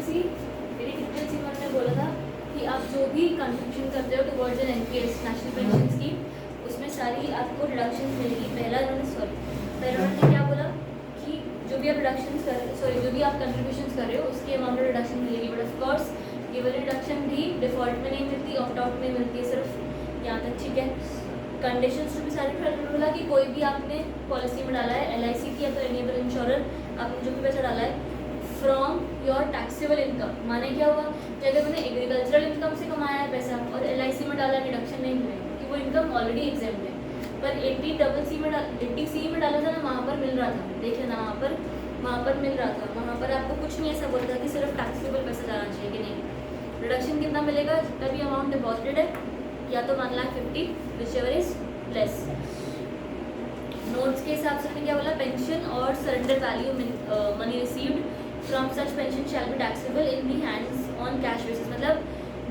सी मैंने बोला था कि आप जो भी कंट्रीब्यूशन करते हो towards an NPS national pension scheme, उसमें सारी आपको रिडक्शन मिलेगी। पहला उन्होंने क्या बोला कि जो भी आप जो भी आप कंट्रीब्यूशन कर रहे हो उसकी अमाउंट में रिडक्शन मिलेगी, बट ऑफ कोर्स ये वाली रिडक्शन भी डिफॉल्ट में नहीं मिलती, ऑप्ट आउट में मिलती है सिर्फ यहाँ तक, ठीक है। कंडीशंस तो भी सारी बोला कि कोई भी आपने पॉलिसी में डाला है LIC की या तो रिन्यूएबल इंश्योरर, आपने जो भी पैसा डाला है फ्रॉम योर टैक्सेबल इनकम, माने क्या हुआ कि अगर मैंने एग्रीकल्चरल इनकम से कमाया है पैसा और LIC में डाला, डिडक्शन नहीं मिलेगा क्योंकि वो इनकम ऑलरेडी एग्जेम्प्ट है। पर 80C में डाला था ना, वहाँ पर मिल रहा था, देख लेना वहाँ पर मिल रहा था, वहाँ पर आपको कुछ नहीं ऐसा बोलता कि सिर्फ टैक्सेबल पैसा जाना चाहिए कि नहीं। रिडक्शन कितना मिलेगा, जितना भी अमाउंट डिपॉजिटेड है, या तो 1,50,000 विचएवर इज लेस। नोट्स के हिसाब से मैंने क्या बोला, पेंशन और surrender value money received from such pension shall be taxable in the hands on cash basis, मतलब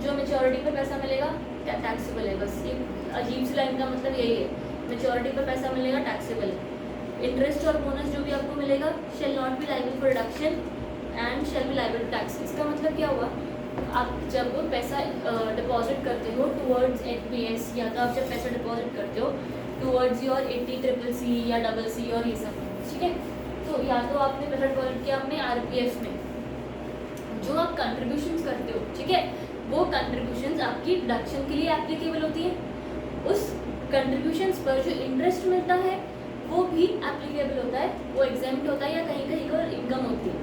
जो मेच्योरिटी पर पैसा मिलेगा टैक्सेबल है। बस ये अजीब सी लाइन का मतलब यही है, मेच्योरिटी पर पैसा मिलेगा टैक्सेबल है। इंटरेस्ट और बोनस जो भी आपको मिलेगा shall not be liable for reduction and shall be liable to tax. इसका मतलब क्या हुआ, आप जब पैसा डिपॉजिट करते हो टुवर्ड्स NPS, या तो आप जब पैसा डिपॉजिट करते हो टुवर्ड्स योर 80CCC या CC और ये सब, ठीक है। तो या तो आपने पैसा डिपॉजिट किया अपने RPF में, जो आप कंट्रीब्यूशंस करते हो, ठीक है, वो कंट्रीब्यूशंस आपकी डिडक्शन के लिए एप्लीकेबल होती है। उस कंट्रीब्यूशंस पर जो इंटरेस्ट मिलता है वो भी एप्लीकेबल होता है, वो एग्जेम्प्ट होता है या कहीं कहीं पर इनकम होती है,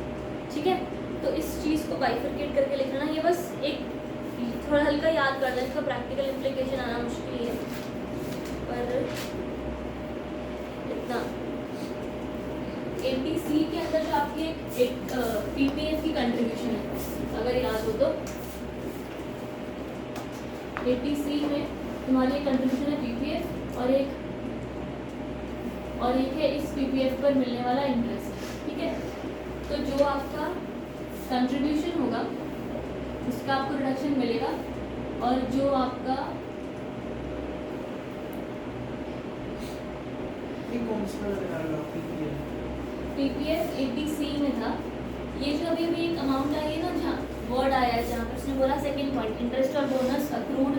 ठीक है। तो इस चीज़ को बाइफरकेट करके लिखना, ये बस एक थोड़ा हल्का याद कर लें, इसका प्रैक्टिकल इम्प्लीकेशन आना मुश्किल ही है, पर इतना 80C के अंदर जो आपकी एक PPF की कंट्रीब्यूशन है, अगर याद हो तो 80C में तुम्हारी एक कंट्रीब्यूशन है PPF और एक है इस PPF पर मिलने वाला इंटरेस्ट, ठीक है। तो जो आपका कंट्रीब्यूशन होगा उसका आपको रिडक्शन मिलेगा, और जो आपका PPF 80C में था, ये जो अभी एक अमाउंट आई है ना, जहाँ वर्ड आया है जहाँ पर उसने बोला सेकंड पॉइंट इंटरेस्ट और bonus accrued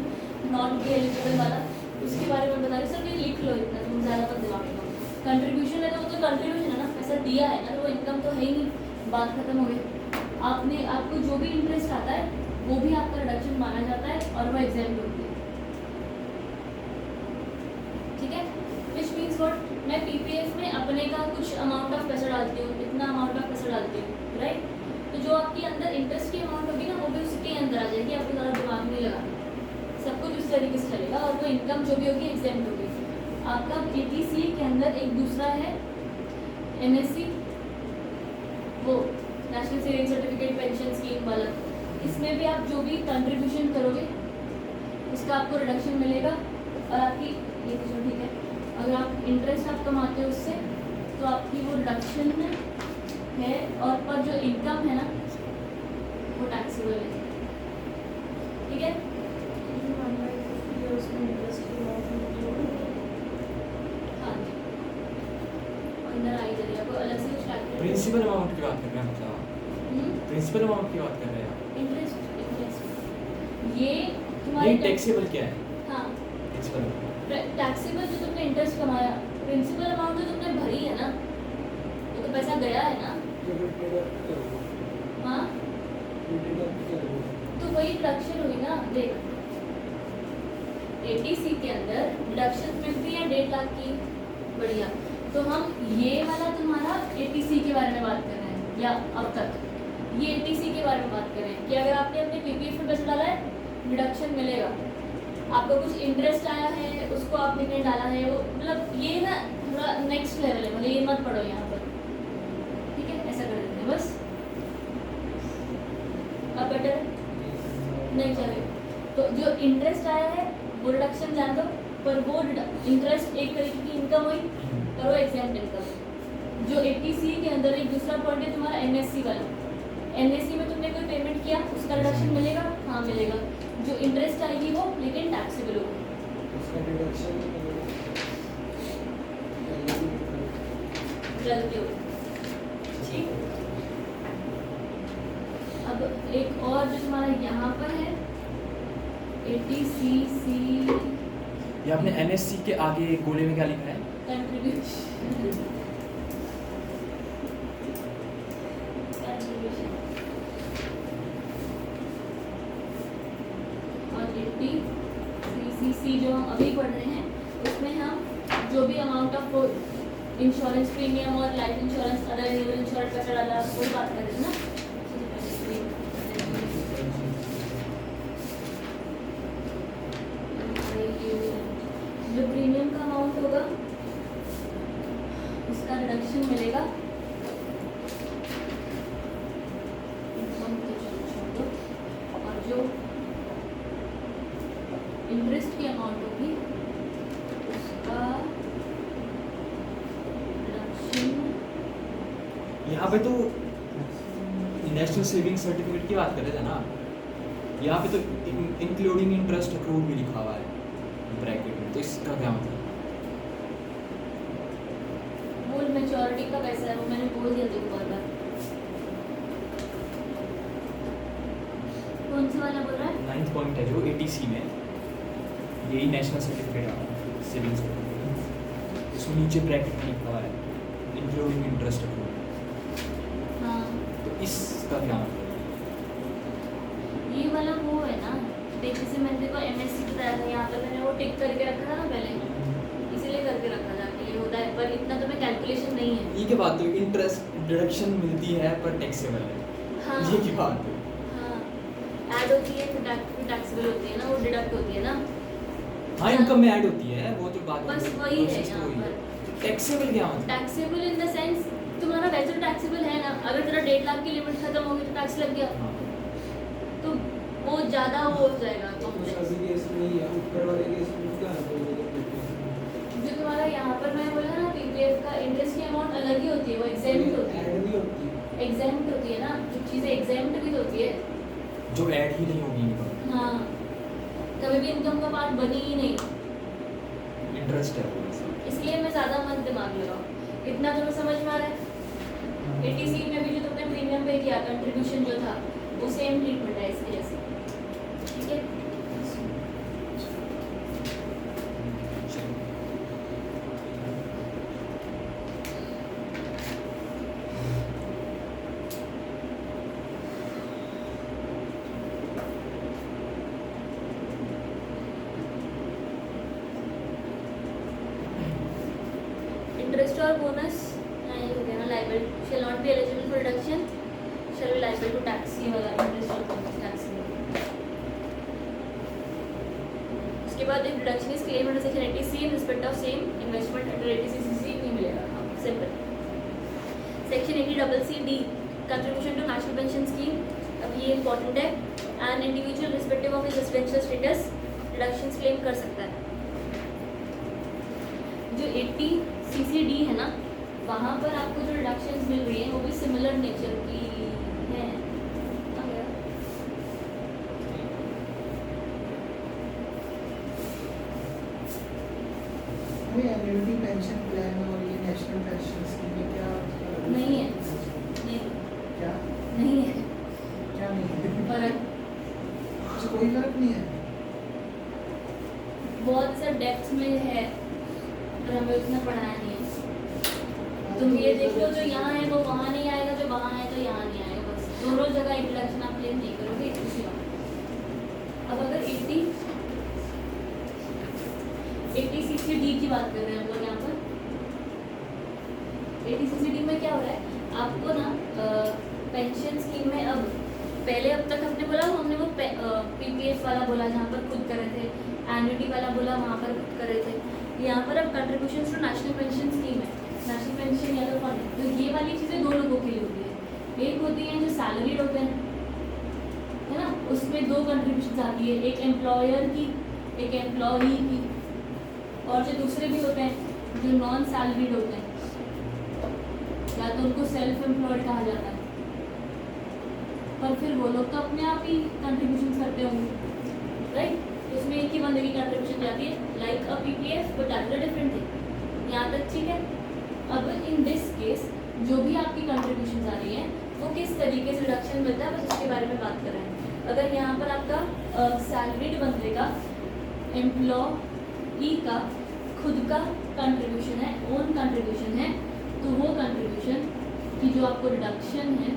not be eligible वाला, उसके बारे में बता रही सर, ये लिख लो, इतना तुम ज़्यादा तक दिमाग में। कंट्रीब्यूशन है तो वो तो कंट्रीब्यूशन है ना, पैसा दिया है ना, तो वो इनकम तो है ही नहीं, बात खत्म हो गई। आपको जो भी इंटरेस्ट आता है वो भी आपका रिडक्शन माना जाता है और वो एग्जाम्प्ट होती है, ठीक है। विच मीन्स व्हाट, मैं PPF में अपने का कुछ अमाउंट ऑफ पैसा डालती हूँ, इतना अमाउंट ऑफ पैसा डालती हूँ, राइट। तो जो आपके अंदर इंटरेस्ट की अमाउंट होगी ना, वो भी उसके अंदर आ जाएगी, आपको ज़्यादा दिमाग नहीं लगाना, सब कुछ उस तरीके से चलेगा, और वो इनकम जो भी होगी एग्जाम्प्ट होगी। आपका 80C के अंदर एक दूसरा है NSC, वो national saving certificate pension scheme वाला, इसमें भी आप जो भी कंट्रीब्यूशन करोगे उसका आपको रिडक्शन मिलेगा, और आपकी ये तो ठीक है, अगर आप इंटरेस्ट आप कमाते हो उससे तो आपकी वो रिडक्शन है, और पर जो इनकम है ना वो टैक्सेबल है, ठीक है। हाँ जी, अंदर आई जाएगी, आपको अलग से कुछ प्रिंसिपल अमाउंट की बात कर रहे हैं, मतलब प्रिंसिपल अमाउंट की बात कर रहे हैं आप। इंटरेस्ट ये तुम्हारी टैक्सेबल क्या है? हाँ, प्रिंसिपल टैक्सेबल जो तुमने इंटरेस्ट कमाया, प्रिंसिपल अमाउंट जो तुमने भरी है ना, वो तो पैसा गया है ना, हाँ, तो वही डिडक्शन हुई ना। देख 80C के अंदर डिडक्शन मिलती है 1.5 लाख की, बढ़िया। तो हम ये वाला तुम्हारा 80C के बारे में बात कर रहे हैं, या अब तक ये 80C के बारे में बात कर रहे हैं कि अगर आपने अपने PPF में पैसा डाला है डिडक्शन मिलेगा, आपको कुछ इंटरेस्ट आया है उसको आपने कहीं डाला है, वो मतलब ये ना थोड़ा नेक्स्ट लेवल है, मतलब ये मत पढ़ो यहाँ पर, ठीक है, ऐसा कर देते हैं बस। अब बेटर नहीं चले, तो जो इंटरेस्ट आया है वो रिडक्शन जान दो, पर वो इंटरेस्ट एक तरीके की इनकम हुई, पर वो एग्जाम्प्ट इनकम। जो 80C के अंदर एक दूसरा पॉइंट है तुम्हारा NSC वाला, NSC में तुमने कोई पेमेंट किया उसका रिडक्शन मिलेगा, हाँ मिलेगा, जो इंटरेस्ट आएगी वो लेकिन टैक्सेबल होगी, गलती होगी, ठीक। अब एक और जो तुम्हारा यहाँ पर है 80cc ये आपने NSC के आगे गोले में क्या लिखा है? कंट्रीब्यूशन और 80cc जो हम अभी पढ़ रहे हैं उसमें हम जो भी अमाउंट ऑफ इंश्योरेंस प्रीमियम और life insurance other renewable insurance पैसा डाला वही बात कर रहे थे ना। जो प्रीमियम का अमाउंट होगा उसका रिडक्शन मिलेगा और जो इंटरेस्ट की अमाउंट होगी उसका रिडक्शन। यहाँ पे तो नेशनल सेविंग सर्टिफिकेट की बात कर रहे थे ना, यहाँ पे तो इंक्लूडिंग इंटरेस्ट अक्रूड भी लिखा हुआ है ब्रैकेट में, तो इसका क्या मतलब? वो मैच्योरिटी का पैसा है, वो मैंने बोल दिया देखो बार बार। कौन सा वाला बोल रहा है? 9th पॉइंट है जो 80C में, यही नेशनल सर्टिफिकेट है सेविंग सर्टिफिकेट, उसमें नीचे ब्रैकेट में लिखा हुआ है इंक्लूडिंग इंटरेस्ट अक्रूड। हाँ तो इसका क्या मतलब? ये वाला वो है ना, देख जैसे मैंने देखो MSc बताया था, यहाँ पर मैंने वो टिक करके रखा था ना पहले, इसीलिए करके रखा था कि ये होता है, पर इतना तो मैं कैलकुलेशन नहीं है। ये क्या बात है? इंटरेस्ट डिडक्शन मिलती है पर टैक्सेबल है, हाँ ये क्या बात है? हाँ ऐड होती है फिर टैक्सेबल होती है ना, वो डिडक्ट होती है ना। हाँ इनकम में ऐड होती है, वो तो बात बस वही है यहाँ पर। टैक्सेबल क्या मतलब? टैक्सेबल इन द सेंस तुम्हारा वैसे तो टैक्सेबल है ना, अगर तेरा 1.5 लाख की लिमिट खत्म होगी तो टैक्स लग गया, हाँ। तो वो ज़्यादा हो जाएगा complex। जो तुम्हारा यहाँ पर मैं बोला ना PPF का इंटरेस्ट की अमाउंट अलग ही होती है, वो एग्जेम्प्ट होती है, एग्जेम्प्ट होती है ना, जो चीज़ें एग्जेम्प्ट भी होती है। जो ऐड ही नहीं होगी इनकम, हाँ कभी भी इनकम का पार्ट बनी ही नहीं, इंटरेस्ट है वो ऐसा। इसलिए मैं ज़्यादा मत दिमाग लगाओ, इतना तुम्हें समझ में आ रहा है। 80C में भी जो तुमने प्रीमियम पे किया कंट्रीब्यूशन जो था वो सेम ट्रीटमेंट है इसके जैसे, ठीक है। इंटरेस्ट और बोनस नहीं हो गया ना, liable shall not be eligible for deduction, shall be liable to tax, ये वाला इंटरेस्ट और बोनस टैक्स। उसके बाद एक deduction is claim under section 80C in respect of same investment under 80cc नहीं मिलेगा, हाँ सिंपल। Section 80CC contribution to national pension scheme, अब ये इंपॉर्टेंट है, and individual respective of his residential status deductions claim कर सकता है। जो 80CCD है ना, वहाँ पर आपको जो डिडक्शंस मिल रही हैं वो भी सिमिलर नेचर की है। आ गया? एन्युटी पेंशन प्लान और ये नेशनल पेंशन स्कीम में क्या नहीं है, नहीं क्या नहीं है क्या नहीं है? फर्क, अच्छा कोई फर्क नहीं है। बहुत सा डेप्थ में है पर हमें उतना पढ़ाया नहीं है। तुम ये देख लो जो यहाँ है वो वहाँ नहीं आएगा, जो वहाँ है तो यहाँ नहीं आएगा, बस दोनों जगह इंट्रोडक्शन आप क्लेम नहीं करोगे इसी बात। अब अगर 80CCD की बात कर रहे हैं हम लोग यहाँ पर, 80CCD में क्या हो रहा है आपको ना, पेंशन स्कीम में अब पहले अब तक हमने बोला हमने वो PPF वाला बोला जहाँ पर खुद कर रहे थे, एन्युटी वाला बोला वहाँ पर खुद कर रहे थे, यहाँ पर अब contribution to national pension scheme है, नेशनल पेंशन या तो फंड, तो ये वाली चीज़ें दो लोगों के लिए होती है। एक होती है जो सैलरीड होते हैं, है ना, उसमें 2 कंट्रीब्यूशन आती है, एक एम्प्लॉयर की एक एम्प्लॉई की, और जो दूसरे भी होते हैं जो नॉन सैलरीड होते हैं, या तो उनको सेल्फ एम्प्लॉयड कहा जाता है, पर फिर वो लोग तो अपने आप ही कंट्रीब्यूशन करते होंगे, राइट। उसमें एक ही बंदे की कंट्रीब्यूशन जाती है like a PPF, but that is a different thing. यहाँ तक ठीक है। अब इन दिस केस जो भी आपकी कंट्रीब्यूशन आ रही है वो किस तरीके से रिडक्शन मिलता है, बस उसके बारे में बात कर रहे हैं। अगर यहाँ पर आपका सैलरीड बंदे का एम्प्लॉई का खुद का कंट्रीब्यूशन है, ओन कंट्रीब्यूशन है, तो वो कंट्रीब्यूशन की जो आपको रिडक्शन है,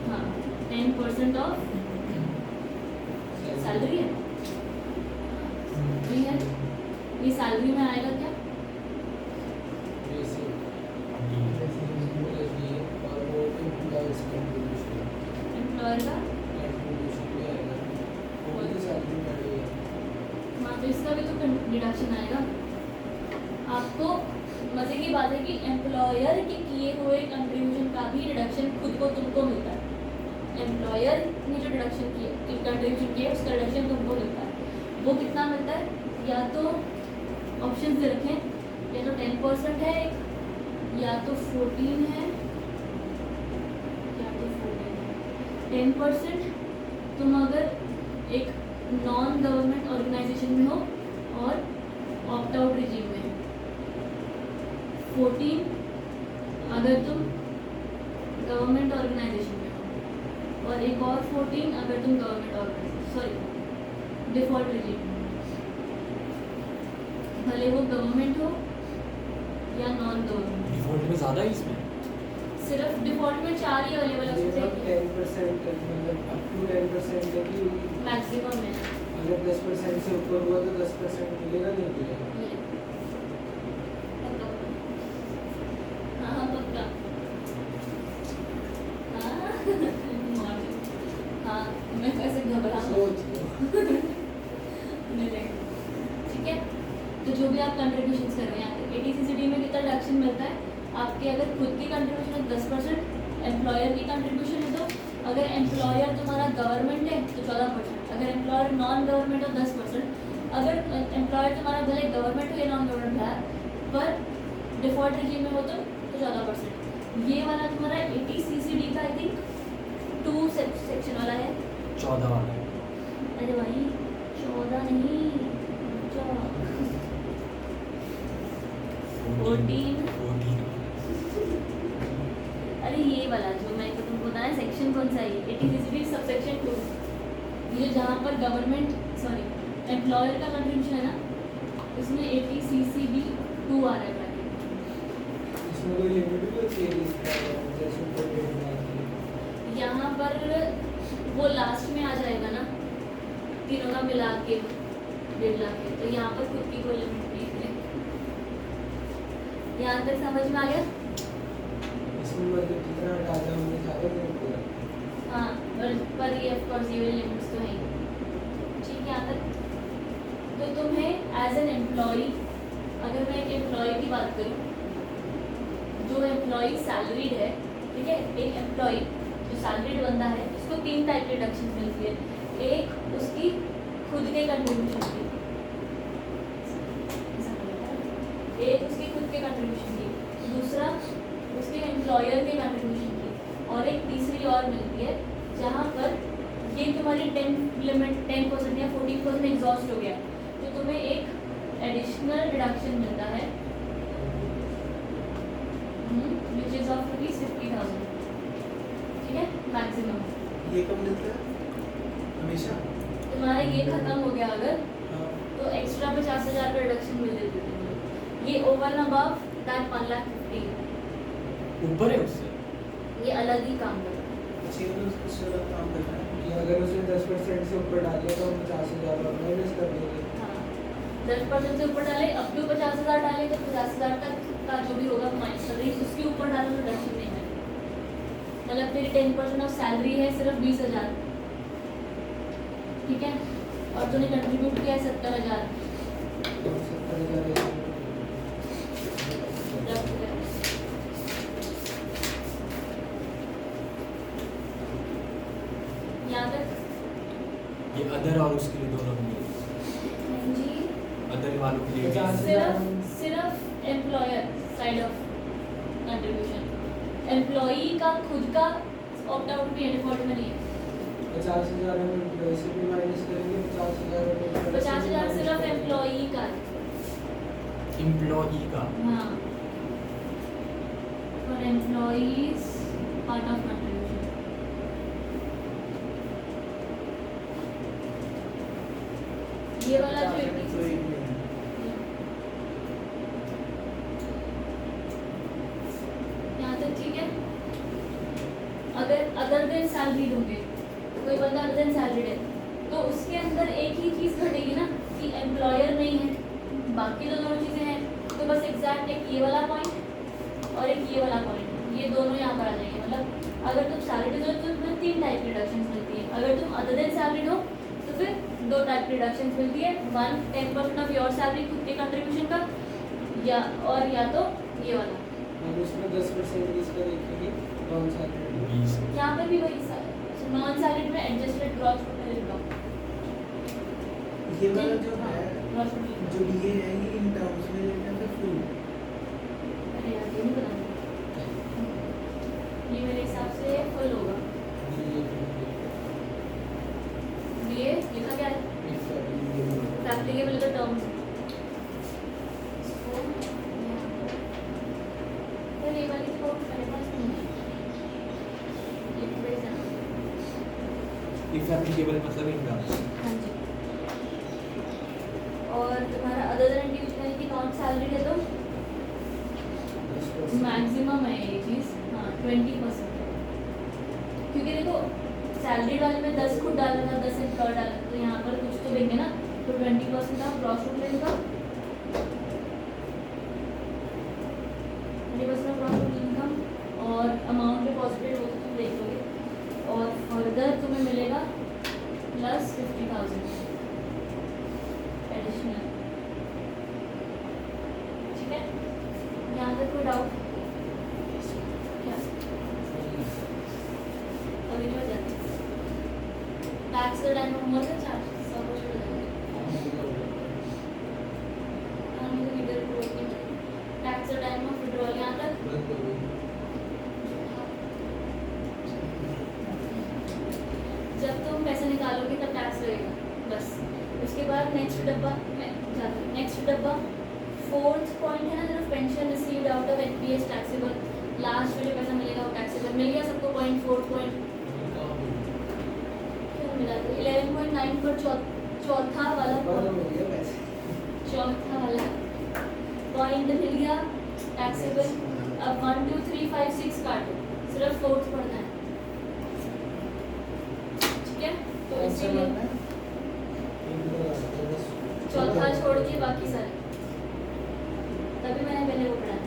हाँ 10% ऑफ सैलरी है, ये है, ये सैलरी में आएगा क्या? एम्प्लॉयर का, हाँ तो इसका भी तो डिडक्शन आएगा। आपको मजे की बात है कि एम्प्लॉयर के किए हुए कंट्रीब्यूशन का भी डिडक्शन खुद को तुमको मिलता है। एम्प्लॉयर ने जो डिडक्शन किए कंट्रीब्यूशन किया उसका डिडक्शन तुमको मिलता है। वो कितना मिलता है? या तो ऑप्शन दे रखें, या तो 10% है, या तो 14 है, या तो 14 है। 10% तुम अगर एक नॉन गवर्नमेंट ऑर्गेनाइजेशन में हो और ऑप्ट आउट रिजीम में, 14 अगर तुम गवर्नमेंट ऑर्गेनाइजेशन में हो, और एक और 14 अगर तुम government organisation, sorry default regime में, भले वो गवर्नमेंट हो या नॉन गवर्नमेंट। डिफॉल्ट में ज़्यादा है इसमें, सिर्फ डिफॉल्ट में 4 ही अवेलेबल है, उसमें 10% मतलब अप टू 10% है कि मैक्सिमम है। अगर 10% से ऊपर हुआ तो 10% मिलेगा, नहीं मिलेगा? हाँ पक्का, हाँ मैं कैसे घबरा ठीक है। तो जो भी आप कंट्रीब्यूशन कर रहे हैं, एटीसीसीडी में कितना डिडक्शन मिलता है? आपके अगर खुद की कंट्रीब्यूशन है 10%, एम्प्लॉयर की कंट्रीब्यूशन है, तो अगर एम्प्लॉयर तुम्हारा गवर्नमेंट है तो 14%, अगर एम्प्लॉयर नॉन गवर्नमेंट हो 10%, अगर एम्प्लॉयर तुम्हारा भले गवर्नमेंट हो या नॉन गवर्नमेंट है पर डिफॉल्ट रिजीम में हो तो 14%। ये वाला तुम्हारा एटीसीसीडी का आई थिंक 2 सेक्शन वाला है, 14 वाला है। अरे भाई 14 नहीं, 14 अरे ये वाला जो मैं तुमको बताया सेक्शन कौन सा है, एटीसीसीडी सब सेक्शन 2, ये जहाँ पर गवर्नमेंट सॉरी एम्प्लॉयर का कंट्रीब्यूशन है ना, इसमें एटीसीसीडी 2 आ रहा है ब्रैकेट। इसमें कोई लिमिट भी होती है इसका, जैसे ऊपर लिमिट यहाँ पर वो लास्ट में आ जाएगा ना, तीनों का मिला के 1.5 लाख है, तो यहाँ पर खुद की कोई लिमिट नहीं है। यहाँ तक समझ में आ गया? इसमें मतलब कितना हटा दिया हमने, ज़्यादा नहीं पूरा। हाँ पर ये ऑफ कोर्स ये लिमिट्स तो हैं, ठीक है। यहाँ तक तो तुम्हें एज एन एम्प्लॉई, अगर मैं एक एम्प्लॉय की बात करूँ, जो एम्प्लॉई सैलरीड है, ठीक है, एक एम्प्लॉई जो सैलरीड बंदा है उसको 3 टाइप की डिडक्शन मिलती है। एक उसकी खुद के कंट्रीब्यूशन की, एक उसके खुद के कंट्रीब्यूशन की, दूसरा उसके एम्प्लॉयर के कंट्रीब्यूशन की, और एक तीसरी और मिलती है जहाँ पर ये तुम्हारी 10% या 14% एग्जॉस्ट हो गया तो तुम्हें एक एडिशनल डिडक्शन मिलता है विच इज ऑफ ₹50,000, ठीक है, मैक्सिमम। ये कब मिलता है? हमेशा? तुम्हारा ये खत्म हो गया अगर, हाँ। तो एक्स्ट्रा 50,000 का रिडक्शन मिल जाती है। ये ओवर एंड अबव दैट 1,50,000 ऊपर है उससे, ये अलग ही काम कर रहा है। अच्छा, ये तो उससे अलग काम करना है कि अगर उसने 10% से ऊपर डाल दिया तो हम 50,000 और माइनस कर देंगे। हाँ 10% से ऊपर डाले, अप टू 50,000 डाले तो 50,000 तक का जो भी होगा माइनस कर देंगे, उसके ऊपर डालो तो रिडक्शन नहीं है। मतलब तेरी 10% ऑफ सैलरी है सिर्फ 20,000, ठीक है, और तूने कंट्रीब्यूट किया है 70,000, तो 70,000 यहाँ तक ये अदर और उसके लिए दोनों मिले, जी। अदर वालों के लिए 50,000 सिर्फ employer side of contribution, employee का खुद का ऑप्ट आउट भी है, डिफॉल्ट में नहीं है। 50,000 हम वैसे भी माइनस करेंगे, 50,000 50,000 सिर्फ एम्प्लॉई का है। एम्प्लॉई का। हाँ, for employees part of contribution. ये वाला जो 80 यहाँ तक ठीक है। अगर अदर देन सैलरीड होंगे, कोई बंदा अदर देन सैलरीड है, तो उसके अंदर एक ही चीज़ घटेगी ना कि एम्प्लॉयर नहीं है, बाकी तो दोनों चीज़ें हैं। तो बस एग्जैक्ट एक ये वाला पॉइंट और एक ये वाला पॉइंट, ये दोनों यहाँ पर आ जाएंगे। मतलब अगर तुम सैलरीड हो तो तुम्हें 3 टाइप की डिडक्शन मिलती है। अगर तुम अदर देन सैलरीड हो तो फिर 2 टाइप की डिडक्शन मिलती है। 1 10% ऑफ योर सैलरी खुद के कंट्रीब्यूशन का, या तो ये वाला। और उसमें 10% किसका देखेंगे? Non salaried. यहाँ पर भी वही नॉन सैलरीड में एडजस्टेड ग्रॉस प्रोडक्ट ये वाला जो है, ग्रॉस प्रोडक्ट। जो ये है, ये इन टर्म्स में लेना है फुल। अरे यार ये नहीं पता मुझे। ये मेरे हिसाब से फुल होगा। ये लिखा क्या है? एप्लीकेबल का टर्म्स। तो ये वाली तो मेरे पास नहीं है। ये पूरे जाना। इफ एप्लीकेबल मतलब इन टर्म्स। हाँ जी। और तुम्हारा अदर देन इंडिविजुअल की नॉन सैलरी है तो मैक्सिमम है ये चीज़। हाँ 20%। क्योंकि देखो सैलरी वाले में 10 खुद डालना था, 10 एम्प्लॉय डालना था, तो यहाँ पर कुछ तो देंगे ना। तो 20% आप ग्रॉस रूट लेगा, 20% ग्रॉस रूट इनकम और अमाउंट डिपॉजिटेड हो तो तुम देख लोगे। और फर्दर तुम्हें मिलेगा प्लस 50,000 एडिशनल। ठीक है, यहाँ तक कोई डाउट? क्या अभी नहीं हो जाती टैक्स का टाइम होमवर्क का चार्ज सब कुछ हो जाएगा। टैक्स का टाइम ऑफ विड्रॉल यहाँ तक। जब तुम पैसे निकालोगे तब टैक्स लगेगा बस। उसके बाद नेक्स्ट डब्बा फोर्थ पॉइंट है ना, जब pension received out of NPS taxable, last में जो पैसा मिलेगा वो टैक्सेबल मिल गया सबको। पॉइंट 4 पॉइंट क्या मिला था? 11.9 पर चौथा वाला पॉइंट मिल गया टैक्सेबल। अब 1 2 3 5 6 काटो, सिर्फ फोर्थ पढ़ना है। ठीक है, तो इसीलिए चौथा छोड़ के बाकी सारे, तभी मैंने पहले वो पढ़ा।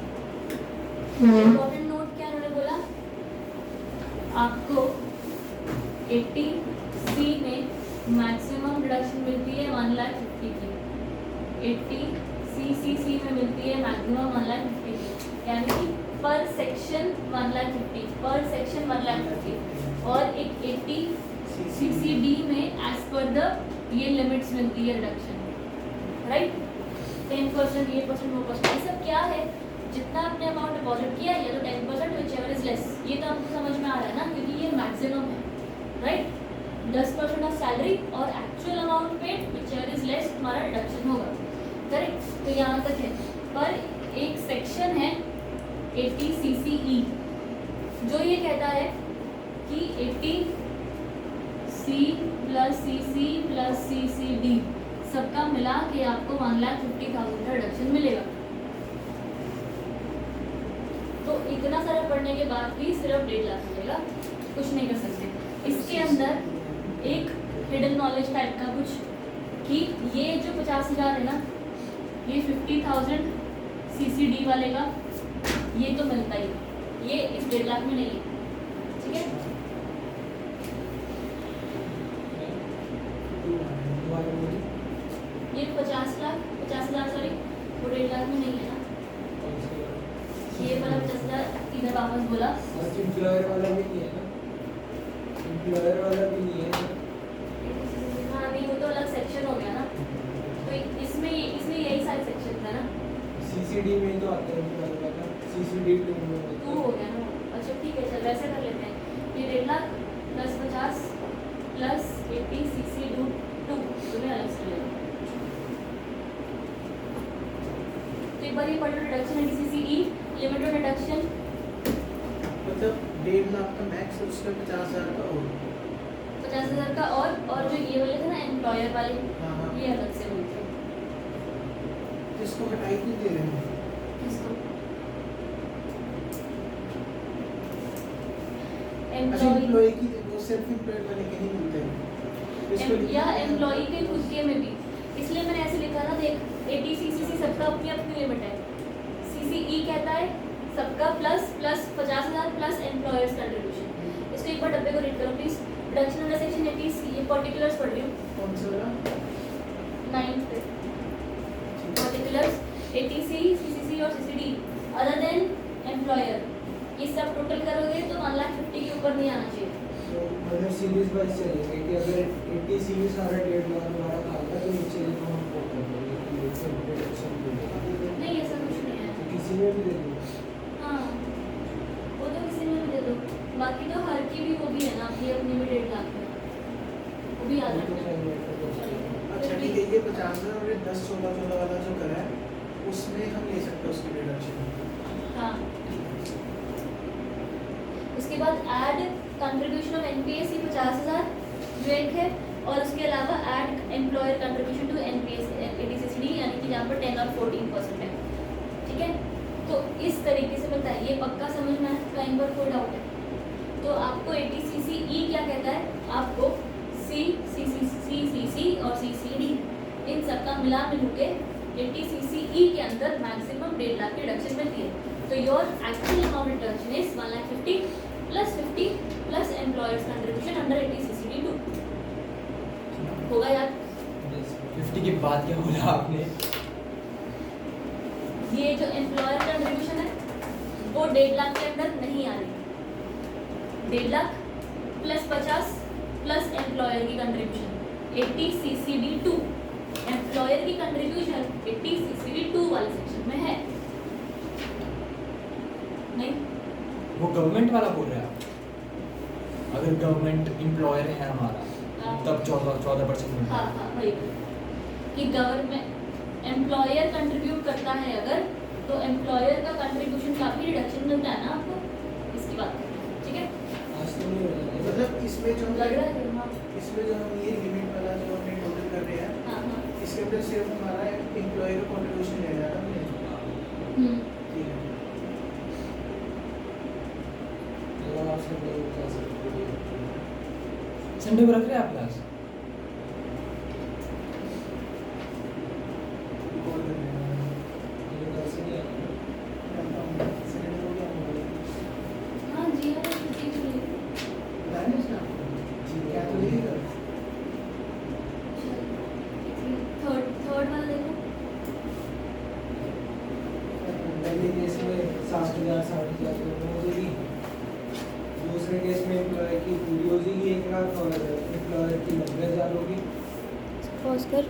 इम्पोर्टेंट नोट क्या उन्होंने बोला आपको 80C में मैक्सिमम डिडक्शन मिलती है 1,50,000 की, 80CCC में मिलती है मैक्सिमम 1,50,000 की, यानी कि पर सेक्शन 1,50,000, पर सेक्शन 1,50,000। और एक 80CCD में एज पर द ये लिमिट्स मिलती है रिडक्शन, राइट। 10% ये परसेंट वो परसेंट, ये सब क्या है? जितना आपने अमाउंट डिपॉजिट किया या तो 10% विच एवर इज लेस, ये तो आपको समझ में आ रहा है ना, क्योंकि ये मैक्सिमम है, राइट। 10% ऑफ सैलरी और actual amount paid which ever is less तुम्हारा डिडक्शन होगा, करेक्ट। तो यहाँ तक है। पर एक सेक्शन है 80CCE जो ये कहता है कि 80C + CC + CCD सबका मिला के आपको 1,50,000 का रिडक्शन मिलेगा। तो इतना सारा पढ़ने के बाद भी सिर्फ 1.5 लाख मिलेगा, कुछ नहीं कर सकते। इसके अंदर एक हिडन नॉलेज टाइप का कुछ कि ये जो 50,000 है ना, ये 50,000 CCD वाले का ये तो मिलता ही, ये इस 1.5 लाख में नहीं है, ठीक है। ये 50,000 सॉरी, वो 1.5 लाख में नहीं है ना। ये वाला 50,000 इधर वापस बोला। एम्प्लॉयर वाला भी नहीं है ना, एम्प्लॉयर वाला भी नहीं है। हाँ नहीं, वो तो अलग सेक्शन हो गया ना। तो इसमें यही सारे सेक्शन था ना। CCD में तो आता है एम्प्लॉयर वाला, CCD 2 में टू हो गया ना। अच्छा ठीक है, चल वैसे कर लेते हैं। ये 1.5 लाख + 50 + 80CC 2 तुम्हें अलग से लेना। तो एक बार ये पढ़ लो, reduction and CCE limit of reduction. मतलब 1.5 लाख का मैक्स, उसमें 50,000 का और 50,000 का और जो ये वाले थे ना एम्प्लॉयर वाले, हाँ हाँ, ये अलग से हुए थे। तो इसको हटाई क्यों दे रहे हैं? किसको? अच्छा, एम्प्लॉय एम्प्लॉय की वो सेल्फ एम्प्लॉयड वाले के नहीं मिलते हैं इसको लिखना या है। एम्प्लॉय के खुद के में भी, इसलिए मैंने ऐसे लिखा ना, देख 80 CCC सबका अपनी अपनी लिमिट है। CCE कहता है सबका प्लस 50,000 प्लस एम्प्लॉयर्स कंट्रीब्यूशन। इसको एक बार डब्बे को रीड करो प्लीज। रिडक्शन अंडर सेक्शन 80 ये पर्टिकुलर्स पढ़ रही हूँ, कौन सा वाला? 9 पे पर्टिकुलर्स 80C CCC और CCD अदर देन एम्प्लॉयर, ये सब टोटल करोगे तो 1,50,000 के ऊपर नहीं आना चाहिए। तो मतलब सीरीज वाइज चलेंगे कि अगर 80 सीरीज सारा 1.5 लाख हमारा खाएगा तो नीचे जो हम वो कर देंगे कि ये सब रिडक्शन दे देंगे। नहीं ऐसा कुछ नहीं है। तो किसी में भी दे दो। हाँ वो तो किसी में भी दे दो, बाकी तो हर की भी वो भी है ना, अपनी अपनी भी 1.5 लाख है, वो भी याद रखना। अच्छा ठीक है, ये 50,000 और ये 10-16 वाला जो करा है उसमें हम ले सकते हैं उसकी रिडक्शन। हाँ उसके बाद ऐड कंट्रीब्यूशन ऑफ एनपीएस ये 50,000 जो एक है, और उसके अलावा add employer contribution to NPS 80-60 यानी कि जहाँ पर 10 और 14% है। ठीक है, तो इस तरीके से बनता है, ये पक्का समझ में आया? कहीं पर कोई डाउट है तो आपको 80CCE क्या कहता है, आपको CCC और CCD इन सबका मिला मिलू के 80CCE के अंदर मैक्सिमम 1.5 लाख की रिडक्शन मिलती है। तो your actual amount reduction is 1,50,000 plus 50 plus employers contribution under 80CCD 2 होगा यार। 50 के बाद क्या बोला आपने? ये जो एम्प्लॉयर कंट्रीब्यूशन है वो 1.5 लाख के अंदर नहीं आ रही, 1.5 लाख प्लस 50 प्लस एम्प्लॉयर की कंट्रीब्यूशन 80CCD 2, एम्प्लॉयर की कंट्रीब्यूशन 80CCD 2 वाले सेक्शन में है नहीं। वो गवर्नमेंट वाला बोल रहे हैं आप? अगर गवर्नमेंट एम्प्लॉयर है हमारा हाँ। तब 14% मिलता हाँ है। हाँ वही कि गवर्नमेंट एम्प्लॉयर कंट्रीब्यूट करता है अगर, तो एम्प्लॉयर का कंट्रीब्यूशन का भी रिडक्शन मिलता है ना आपको, इसकी बात करते हैं। ठीक है, आज तो नहीं हो रहा है। मतलब इसमें जो लग रहा है हाँ इसमें जो हम ये लिमिट वाला जो हमने टोटल कर रहे हैं हाँ हाँ इसके अंदर सिर्फ हमारा एम्प्लॉय का कंट्रीब्यूशन ले जाना हमने। ठीक है, मतलब आप सब लोग क्या सकते हो? संडे को रख रहे हैं आप क्लास? कॉल कर रहे हैं। ये घर से नहीं आना। सेकंड हो गया हमारा। हाँ जी हाँ छुट्टी के लिए पता नहीं उसने आपको? जी क्या तो यही कर। थर्ड वाला देखो। पहले केस में 60,000 60,000 हो जाएगी, दूसरे केस में एम्प्लॉय की पूरी हो जाएगी 1 लाख और एम्प्लॉयर की 90,000 होगी। पॉज कर।